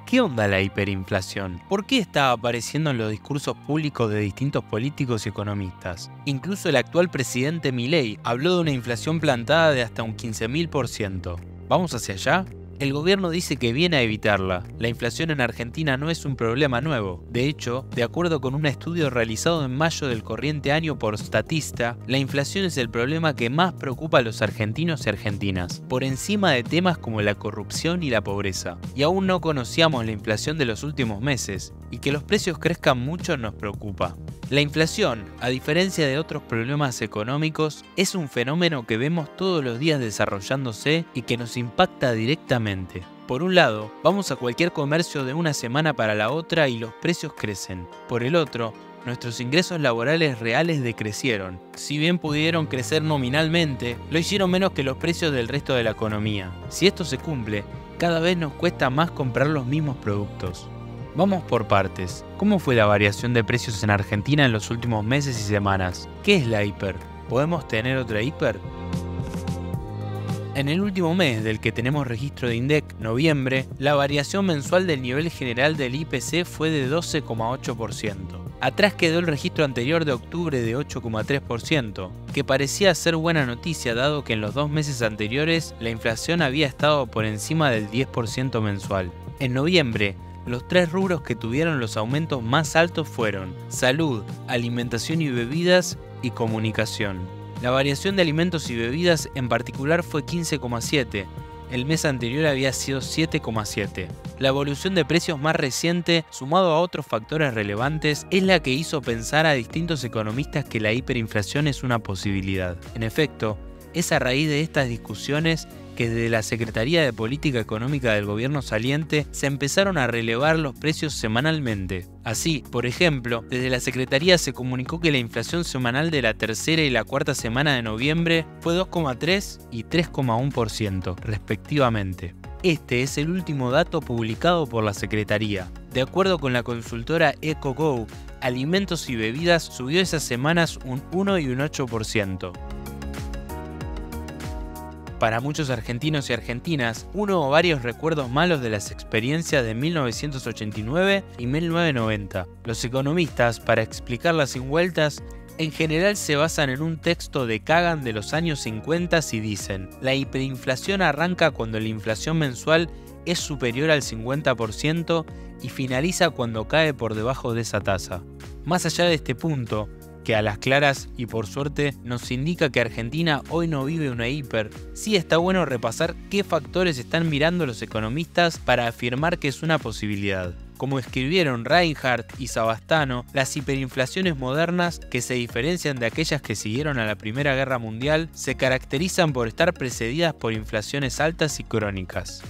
¿Qué onda la hiperinflación? ¿Por qué está apareciendo en los discursos públicos de distintos políticos y economistas? Incluso el actual presidente Milei habló de una inflación plantada de hasta un 15.000%. ¿Vamos hacia allá? El gobierno dice que viene a evitarla. La inflación en Argentina no es un problema nuevo. De hecho, de acuerdo con un estudio realizado en mayo del corriente año por Statista, la inflación es el problema que más preocupa a los argentinos y argentinas, por encima de temas como la corrupción y la pobreza. Y aún no conocíamos la inflación de los últimos meses, y que los precios crezcan mucho nos preocupa. La inflación, a diferencia de otros problemas económicos, es un fenómeno que vemos todos los días desarrollándose y que nos impacta directamente. Por un lado, vamos a cualquier comercio de una semana para la otra y los precios crecen. Por el otro, nuestros ingresos laborales reales decrecieron. Si bien pudieron crecer nominalmente, lo hicieron menos que los precios del resto de la economía. Si esto se cumple, cada vez nos cuesta más comprar los mismos productos. Vamos por partes. ¿Cómo fue la variación de precios en Argentina en los últimos meses y semanas? ¿Qué es la hiper? ¿Podemos tener otra hiper? En el último mes del que tenemos registro de INDEC, noviembre, la variación mensual del nivel general del IPC fue de 12,8%. Atrás quedó el registro anterior de octubre de 8,3%, que parecía ser buena noticia dado que en los 2 meses anteriores la inflación había estado por encima del 10% mensual. En noviembre, los 3 rubros que tuvieron los aumentos más altos fueron salud, alimentación y bebidas y comunicación. La variación de alimentos y bebidas en particular fue 15,7%. El mes anterior había sido 7,7%. La evolución de precios más reciente, sumado a otros factores relevantes, es la que hizo pensar a distintos economistas que la hiperinflación es una posibilidad. En efecto, es a raíz de estas discusiones que desde la Secretaría de Política Económica del gobierno saliente se empezaron a relevar los precios semanalmente. Así, por ejemplo, desde la Secretaría se comunicó que la inflación semanal de la tercera y la cuarta semana de noviembre fue 2,3% y 3,1% respectivamente. Este es el último dato publicado por la Secretaría. De acuerdo con la consultora EcoGo, alimentos y bebidas subió esas semanas un 1 y un 8%. Para muchos argentinos y argentinas, uno o varios recuerdos malos de las experiencias de 1989 y 1990. Los economistas, para explicarlas sin vueltas, en general se basan en un texto de Kagan de los años 50 y dicen: la hiperinflación arranca cuando la inflación mensual es superior al 50% y finaliza cuando cae por debajo de esa tasa. Más allá de este punto, que a las claras y por suerte nos indica que Argentina hoy no vive una hiper, sí está bueno repasar qué factores están mirando los economistas para afirmar que es una posibilidad. Como escribieron Reinhardt y Savastano, las hiperinflaciones modernas, que se diferencian de aquellas que siguieron a la Primera Guerra Mundial, se caracterizan por estar precedidas por inflaciones altas y crónicas.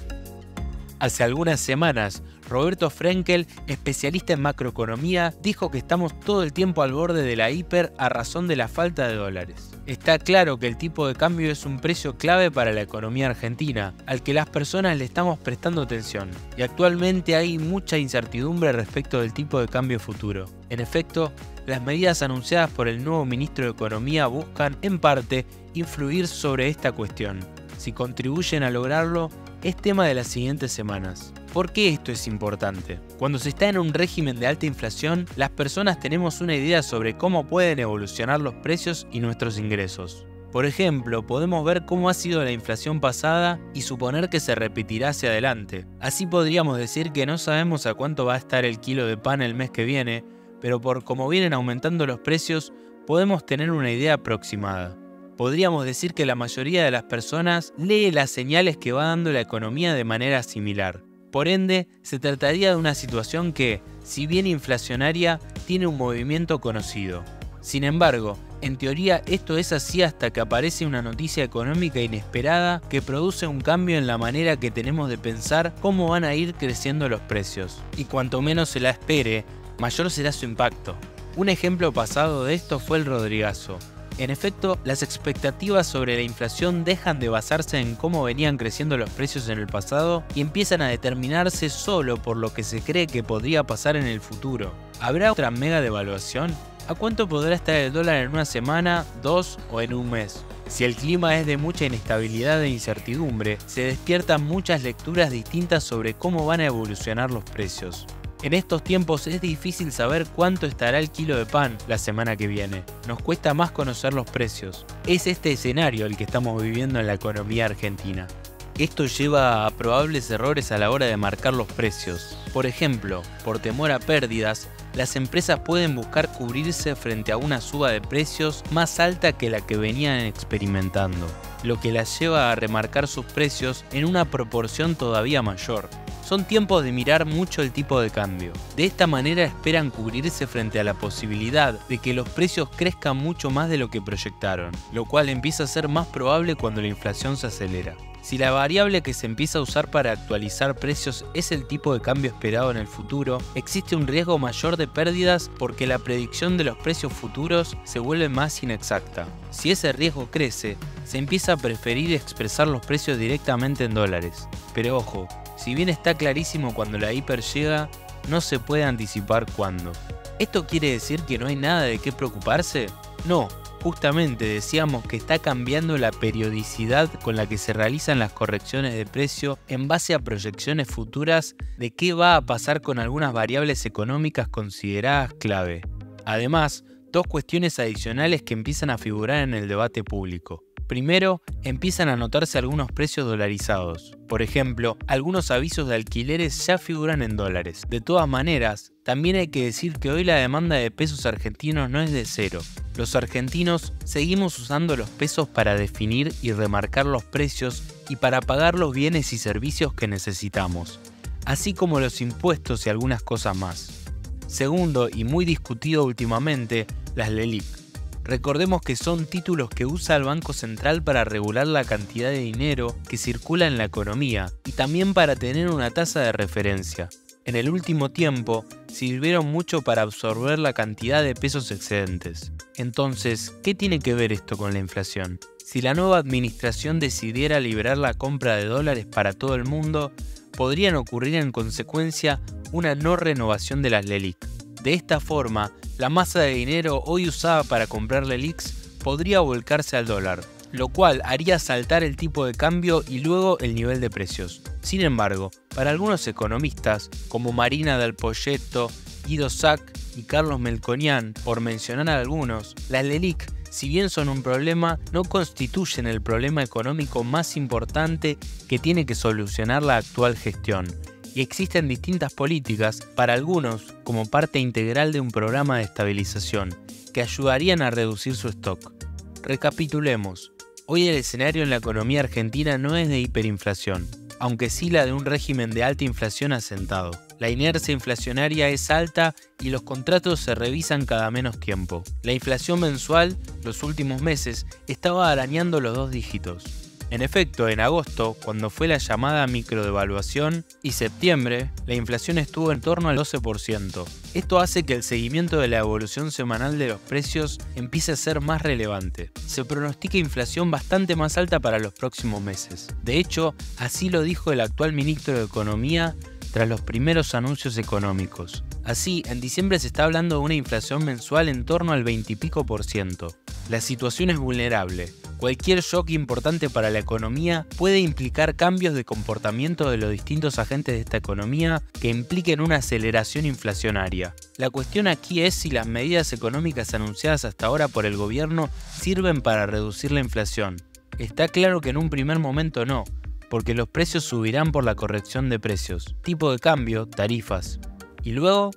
Hace algunas semanas, Roberto Frenkel, especialista en macroeconomía, dijo que estamos todo el tiempo al borde de la hiper a razón de la falta de dólares. Está claro que el tipo de cambio es un precio clave para la economía argentina, al que las personas le estamos prestando atención, y actualmente hay mucha incertidumbre respecto del tipo de cambio futuro. En efecto, las medidas anunciadas por el nuevo ministro de Economía buscan, en parte, influir sobre esta cuestión. Si contribuyen a lograrlo, es tema de las siguientes semanas. ¿Por qué esto es importante? Cuando se está en un régimen de alta inflación, las personas tenemos una idea sobre cómo pueden evolucionar los precios y nuestros ingresos. Por ejemplo, podemos ver cómo ha sido la inflación pasada y suponer que se repetirá hacia adelante. Así podríamos decir que no sabemos a cuánto va a estar el kilo de pan el mes que viene, pero por cómo vienen aumentando los precios, podemos tener una idea aproximada. Podríamos decir que la mayoría de las personas lee las señales que va dando la economía de manera similar. Por ende, se trataría de una situación que, si bien inflacionaria, tiene un movimiento conocido. Sin embargo, en teoría esto es así hasta que aparece una noticia económica inesperada que produce un cambio en la manera que tenemos de pensar cómo van a ir creciendo los precios. Y cuanto menos se la espere, mayor será su impacto. Un ejemplo pasado de esto fue el Rodrigazo. En efecto, las expectativas sobre la inflación dejan de basarse en cómo venían creciendo los precios en el pasado y empiezan a determinarse solo por lo que se cree que podría pasar en el futuro. ¿Habrá otra mega devaluación? ¿A cuánto podrá estar el dólar en una semana, 2 o en un mes? Si el clima es de mucha inestabilidad e incertidumbre, se despiertan muchas lecturas distintas sobre cómo van a evolucionar los precios. En estos tiempos es difícil saber cuánto estará el kilo de pan la semana que viene. Nos cuesta más conocer los precios. Es este escenario el que estamos viviendo en la economía argentina. Esto lleva a probables errores a la hora de marcar los precios. Por ejemplo, por temor a pérdidas, las empresas pueden buscar cubrirse frente a una suba de precios más alta que la que venían experimentando, lo que las lleva a remarcar sus precios en una proporción todavía mayor. Son tiempos de mirar mucho el tipo de cambio. De esta manera esperan cubrirse frente a la posibilidad de que los precios crezcan mucho más de lo que proyectaron, lo cual empieza a ser más probable cuando la inflación se acelera. Si la variable que se empieza a usar para actualizar precios es el tipo de cambio esperado en el futuro, existe un riesgo mayor de pérdidas porque la predicción de los precios futuros se vuelve más inexacta. Si ese riesgo crece, se empieza a preferir expresar los precios directamente en dólares. Pero ojo, si bien está clarísimo cuando la hiper llega, no se puede anticipar cuándo. ¿Esto quiere decir que no hay nada de qué preocuparse? No. Justamente decíamos que está cambiando la periodicidad con la que se realizan las correcciones de precio en base a proyecciones futuras de qué va a pasar con algunas variables económicas consideradas clave. Además, dos cuestiones adicionales que empiezan a figurar en el debate público. Primero, empiezan a notarse algunos precios dolarizados. Por ejemplo, algunos avisos de alquileres ya figuran en dólares. De todas maneras, también hay que decir que hoy la demanda de pesos argentinos no es de cero. Los argentinos seguimos usando los pesos para definir y remarcar los precios y para pagar los bienes y servicios que necesitamos, así como los impuestos y algunas cosas más. Segundo, y muy discutido últimamente, las LELIQ. Recordemos que son títulos que usa el Banco Central para regular la cantidad de dinero que circula en la economía y también para tener una tasa de referencia. En el último tiempo, sirvieron mucho para absorber la cantidad de pesos excedentes. Entonces, ¿qué tiene que ver esto con la inflación? Si la nueva administración decidiera liberar la compra de dólares para todo el mundo, podrían ocurrir en consecuencia una no renovación de las LELIQ. De esta forma, la masa de dinero hoy usada para comprar LELIQs podría volcarse al dólar, lo cual haría saltar el tipo de cambio y luego el nivel de precios. Sin embargo, para algunos economistas, como Marina Del Poyetto, Guido Sack y Carlos Melconian, por mencionar a algunos, las LELIQ, si bien son un problema, no constituyen el problema económico más importante que tiene que solucionar la actual gestión. Y existen distintas políticas, para algunos como parte integral de un programa de estabilización, que ayudarían a reducir su stock. Recapitulemos. Hoy el escenario en la economía argentina no es de hiperinflación, aunque sí la de un régimen de alta inflación asentado. La inercia inflacionaria es alta y los contratos se revisan cada menos tiempo. La inflación mensual, los últimos meses, estaba arañando los 2 dígitos. En efecto, en agosto, cuando fue la llamada microdevaluación, y septiembre, la inflación estuvo en torno al 12%. Esto hace que el seguimiento de la evolución semanal de los precios empiece a ser más relevante. Se pronostica inflación bastante más alta para los próximos meses. De hecho, así lo dijo el actual ministro de Economía tras los primeros anuncios económicos. Así, en diciembre se está hablando de una inflación mensual en torno al 20 y pico %. La situación es vulnerable. Cualquier shock importante para la economía puede implicar cambios de comportamiento de los distintos agentes de esta economía que impliquen una aceleración inflacionaria. La cuestión aquí es si las medidas económicas anunciadas hasta ahora por el gobierno sirven para reducir la inflación. Está claro que en un primer momento no, porque los precios subirán por la corrección de precios, tipo de cambio, tarifas. Y luego,